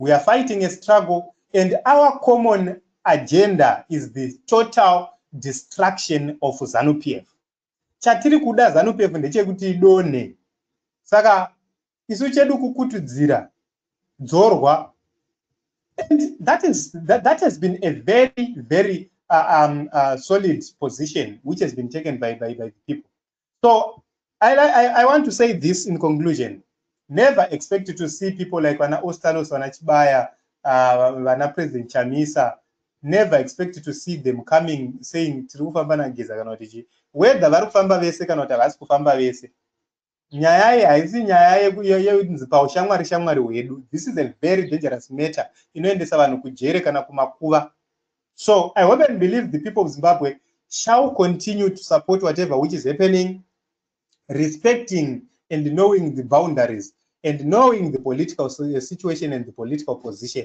We are fighting a struggle, and our common agenda is the total destruction of ZANU-PF. Chatiri kuda ZANU-PF ndechekuti idone. Saka isu chedu kukutudzira dzorwa. And that has been a very, very solid position which has been taken by the people. So I want to say this in conclusion. Never expect to see people like Wana Ostalos, Wana Chibaya, Wana President Chamisa. Never expect to see them coming saying Tirufamba na Geza kanotiji. Whether varufamba vese kanota vasikufamba vese. Nyayaye haisi nyayaye nzipa ushamwari wedu. This is a very dangerous matter. Inoendesa vanhu kujere kana kumakuva. So I hope and believe the people of Zimbabwe shall continue to support whatever which is happening, respecting and knowing the boundaries and knowing the political situation and the political position.